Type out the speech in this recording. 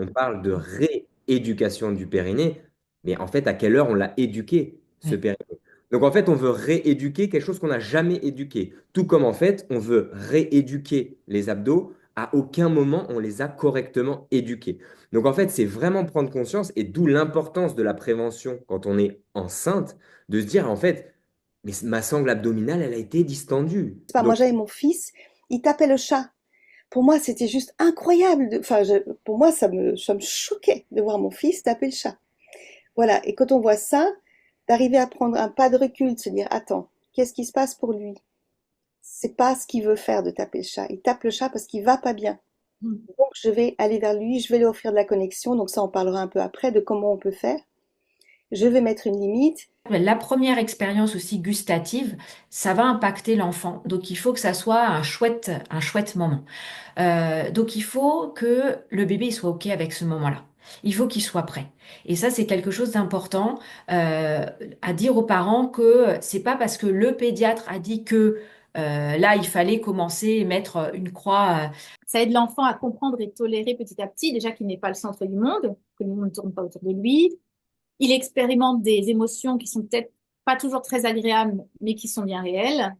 on parle de rééducation du périnée, mais en fait, à quelle heure on l'a éduqué, ce Oui. périnée? Donc en fait, on veut rééduquer quelque chose qu'on n'a jamais éduqué. Tout comme en fait, on veut rééduquer les abdos, à aucun moment on les a correctement éduqués. Donc en fait, c'est vraiment prendre conscience et d'où l'importance de la prévention quand on est enceinte, de se dire en fait, mais ma sangle abdominale, elle a été distendue. C'est pas, moi, Donc j'avais mon fils, il tapait le chat. Pour moi, c'était juste incroyable. Enfin, pour moi, ça me choquait de voir mon fils taper le chat. Voilà. Et quand on voit ça, d'arriver à prendre un pas de recul, de se dire, attends, qu'est-ce qui se passe pour lui? C'est pas ce qu'il veut faire de taper le chat. Il tape le chat parce qu'il va pas bien. Mm. Donc, je vais aller vers lui, je vais lui offrir de la connexion. Donc, ça, on parlera un peu après de comment on peut faire. Je vais mettre une limite. La première expérience aussi gustative, ça va impacter l'enfant. Donc il faut que ça soit un chouette moment. Donc il faut que le bébé il soit OK avec ce moment-là. Il faut qu'il soit prêt. Et ça, c'est quelque chose d'important à dire aux parents que c'est pas parce que le pédiatre a dit que là, il fallait commencer et mettre une croix. Ça aide l'enfant à comprendre et tolérer petit à petit, déjà qu'il n'est pas le centre du monde, que le monde ne tourne pas autour de lui. Il expérimente des émotions qui sont peut-être pas toujours très agréables, mais qui sont bien réelles.